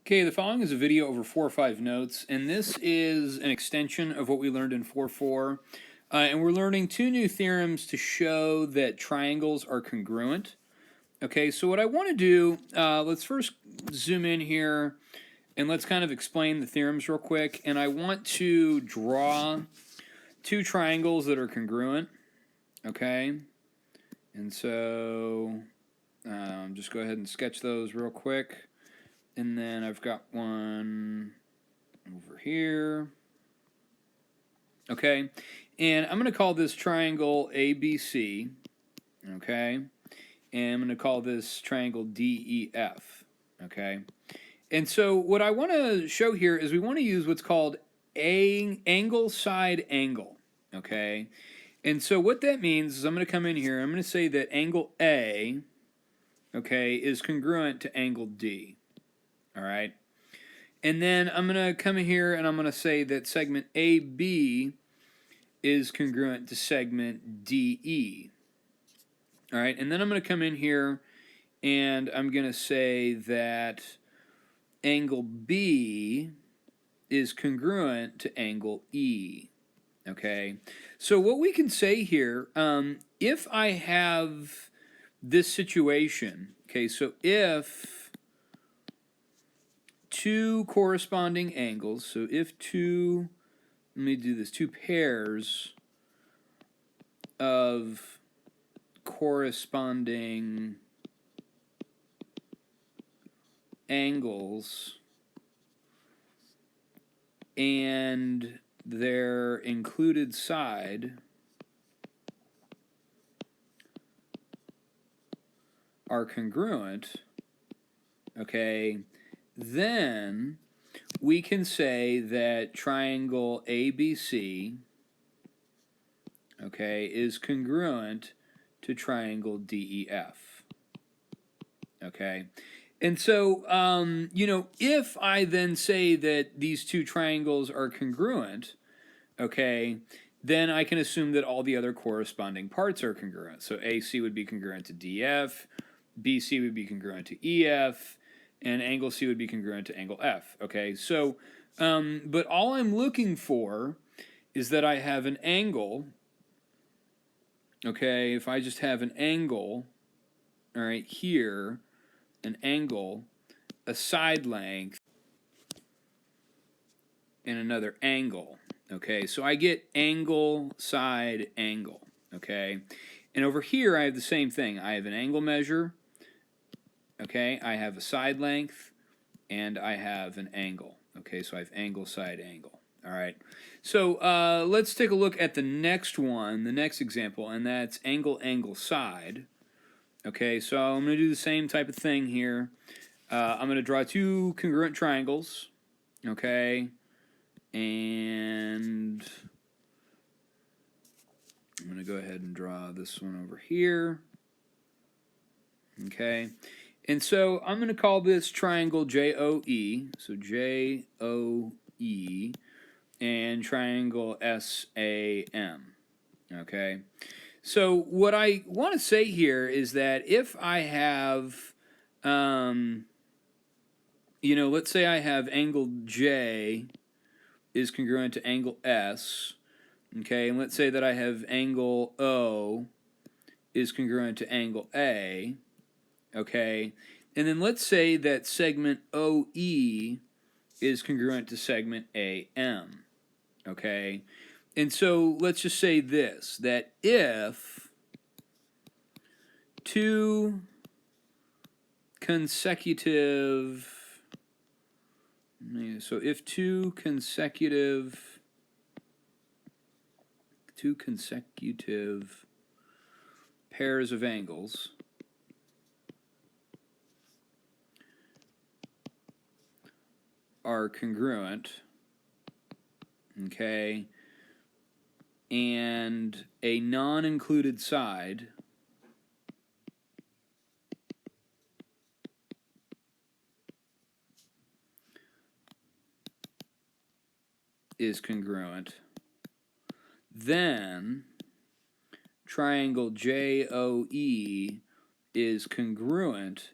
Okay, the following is a video over 4 or 5 notes, and this is an extension of what we learned in 4.4. And we're learning two new theorems to show that triangles are congruent. Okay, so what I want to do, let's first zoom in here and let's kind of explain the theorems real quick. And I want to draw two triangles that are congruent. Okay, and so just go ahead and sketch those real quick. And then I've got one over here. Okay, and I'm going to call this triangle ABC. Okay, and I'm going to call this triangle DEF. Okay, and so what I want to show here is we want to use what's called angle side angle. Okay, and so what that means is I'm going to come in here. I'm going to say that angle A, okay, is congruent to angle D. All right, and then I'm going to come in here and I'm going to say that segment AB is congruent to segment DE. All right, and then I'm going to come in here and I'm going to say that angle B is congruent to angle E. Okay, so what we can say here, if I have this situation, okay, so if two corresponding angles, so if two, let me do this, two pairs of corresponding angles and their included side are congruent, okay, then we can say that triangle ABC, okay, is congruent to triangle DEF. Okay, and so, if I then say that these two triangles are congruent, okay, then I can assume that all the other corresponding parts are congruent. So AC would be congruent to DF, BC would be congruent to EF, and angle C would be congruent to angle F. Okay, so, but all I'm looking for is that I have an angle. Okay, if I just have an angle, all right, here, an angle, a side length, and another angle. Okay, so I get angle, side, angle. Okay, and over here I have the same thing. I have an angle measure. Okay, I have a side length, and I have an angle. Okay, so I have angle, side, angle. All right, so let's take a look at the next one, the next example, and that's angle, angle, side. Okay, so I'm going to do the same type of thing here. I'm going to draw two congruent triangles. Okay, and I'm going to go ahead and draw this one over here. Okay. And so I'm going to call this triangle JOE, so JOE, and triangle SAM, okay? So what I want to say here is that if I have, let's say I have angle J is congruent to angle S, okay? And let's say that I have angle O is congruent to angle A, okay, and then let's say that segment OE is congruent to segment AM, okay, and so let's just say this, that if two consecutive pairs of angles are congruent, okay, and a non-included side is congruent, then triangle JOE is congruent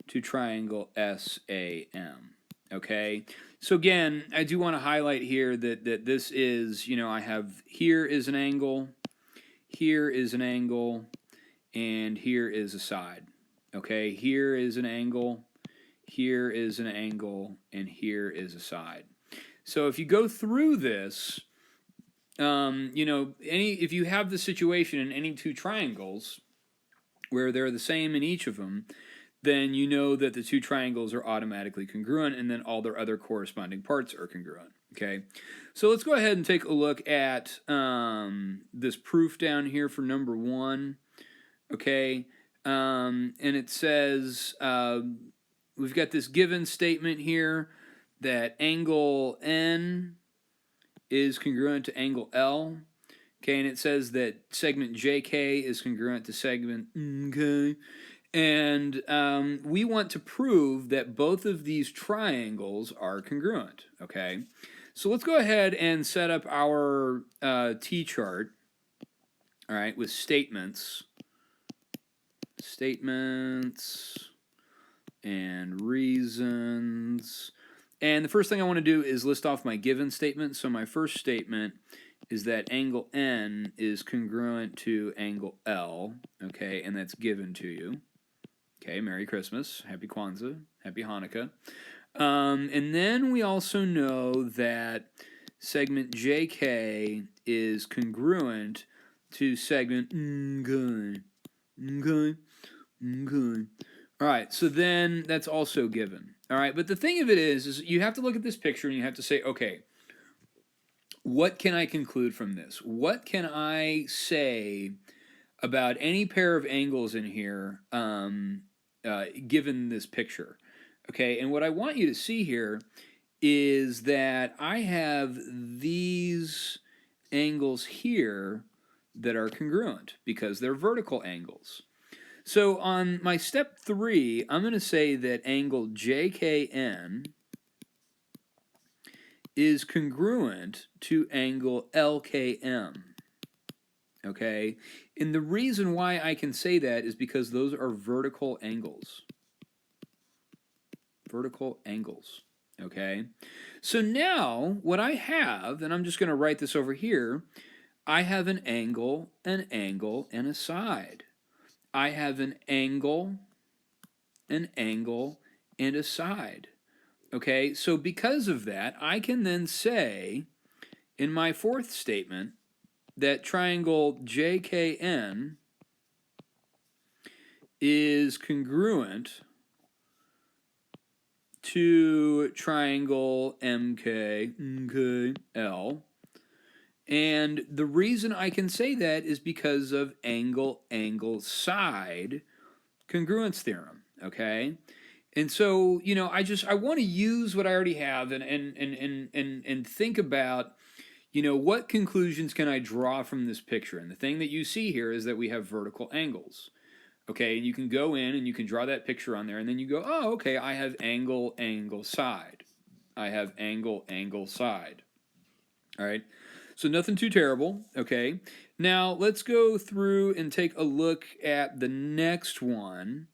to triangle SAM. okay? So again, I do want to highlight here that this is, I have here is an angle, here is an angle, and here is a side, okay? Here is an angle, here is an angle, and here is a side. So if you go through this, if you have the situation in any two triangles where they're the same in each of them, then you know that the two triangles are automatically congruent, and then all their other corresponding parts are congruent, okay? So let's go ahead and take a look at this proof down here for number 1, okay? And it says, we've got this given statement here that angle N is congruent to angle L, okay? And it says that segment JK is congruent to segment K. And we want to prove that both of these triangles are congruent, okay? So let's go ahead and set up our T-chart, all right, with statements and reasons. And the first thing I want to do is list off my given statement. So my first statement is that angle N is congruent to angle L, okay, and that's given to you. Okay, Merry Christmas, Happy Kwanzaa, Happy Hanukkah. And then we also know that segment JK is congruent to segment Okay. All right, so then that's also given. All right, but the thing of it is you have to look at this picture and you have to say, okay, what can I conclude from this? What can I say about any pair of angles in here given this picture? Okay, and what I want you to see here is that I have these angles here that are congruent because they're vertical angles. So on my step 3, I'm going to say that angle JKN is congruent to angle LKM. Okay, and the reason why I can say that is because those are vertical angles. Vertical angles. Okay, so now what I have, and I'm just going to write this over here, I have an angle, and a side. I have an angle, and a side. Okay, so because of that, I can then say in my fourth statement that triangle JKN is congruent to triangle MKL. And the reason I can say that is because of angle side congruence theorem, okay? And so, I want to use what I already have and think about, what conclusions can I draw from this picture? And the thing that you see here is that we have vertical angles. Okay, and you can go in and you can draw that picture on there, and then you go, oh, okay, I have angle side. I have angle side. All right, so nothing too terrible, okay? Now, let's go through and take a look at the next one.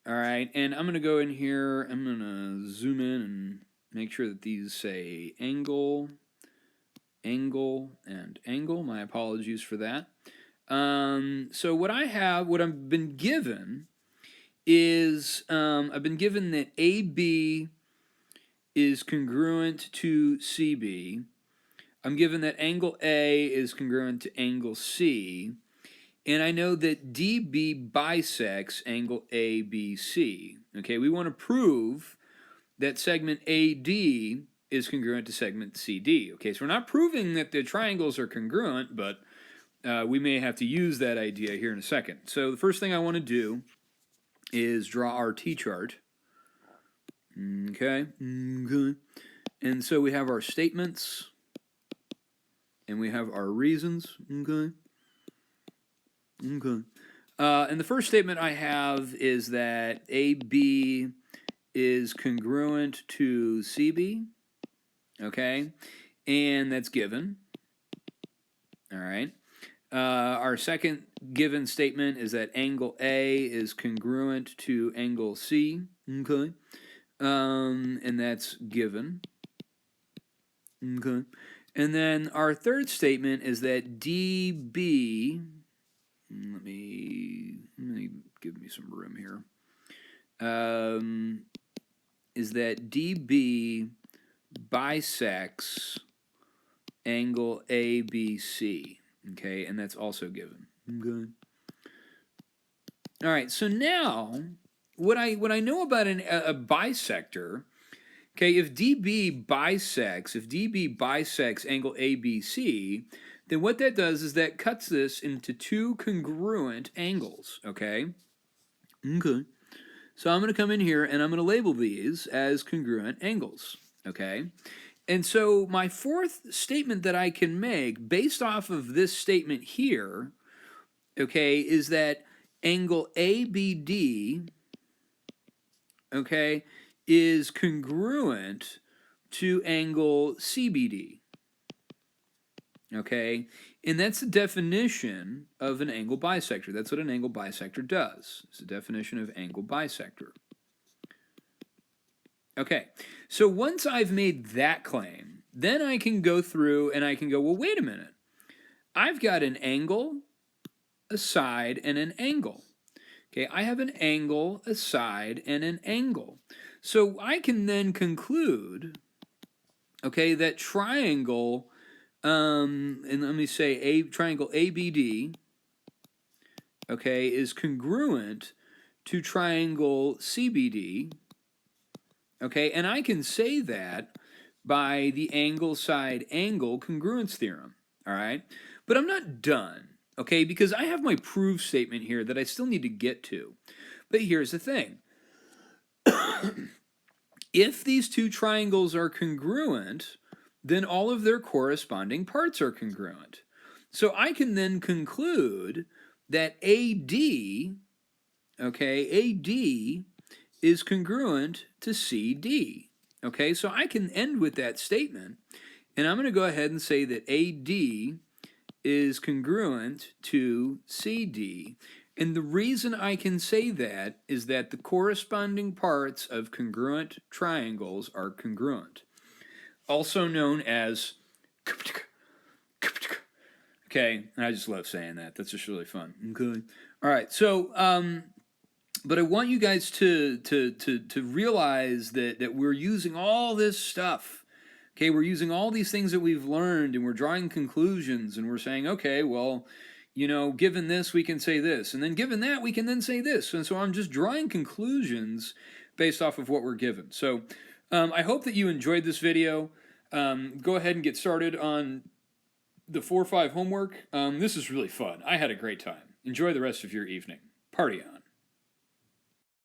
All right, and I'm going to go in here, I'm going to zoom in and make sure that these say angle, and angle. My apologies for that. So what I've been given is, I've been given that AB is congruent to CB. I'm given that angle A is congruent to angle C. And I know that DB bisects angle ABC. Okay, we want to prove that segment AD is congruent to segment CD. Okay, so we're not proving that the triangles are congruent, but we may have to use that idea here in a second. So the first thing I want to do is draw our T-chart. Okay. And so we have our statements, and we have our reasons. Okay. And the first statement I have is that AB is congruent to CB. Okay. And that's given. All right. Our second given statement is that angle A is congruent to angle C. Okay. and that's given. Okay. And then our third statement is that dB, let me give me some room here, is that dB bisects angle ABC, okay, and that's also given. Okay. All right, so now what I know about a bisector, okay, if dB bisects angle ABC, then what that does is that cuts this into two congruent angles, okay? Okay. So I'm going to come in here and I'm going to label these as congruent angles, okay? And so my fourth statement that I can make based off of this statement here, okay, is that angle ABD, okay, is congruent to angle CBD, okay? And that's the definition of an angle bisector. That's what an angle bisector does. It's the definition of angle bisector. Okay, so once I've made that claim, then I can go through and I can go, well, wait a minute. I've got an angle, a side, and an angle. Okay, I have an angle, a side, and an angle. So I can then conclude, okay, that triangle, and let me say triangle ABD, okay, is congruent to triangle CBD, okay, and I can say that by the angle side angle congruence theorem, all right? But I'm not done, okay, because I have my proof statement here that I still need to get to. But here's the thing. If these two triangles are congruent, then all of their corresponding parts are congruent. So I can then conclude that AD, okay, AD is congruent to CD. Okay, so I can end with that statement, and I'm going to go ahead and say that AD is congruent to CD. And the reason I can say that is that the corresponding parts of congruent triangles are congruent, also known as, okay, and I just love saying that. That's just really fun. Okay. All right, so but I want you guys to realize that we're using all this stuff. Okay, we're using all these things that we've learned, and we're drawing conclusions, and we're saying, okay, well, you know, given this, we can say this, and then given that, we can then say this. And so I'm just drawing conclusions based off of what we're given. So I hope that you enjoyed this video. Go ahead and get started on the 4-5 homework. This is really fun. I had a great time. Enjoy the rest of your evening. Party on.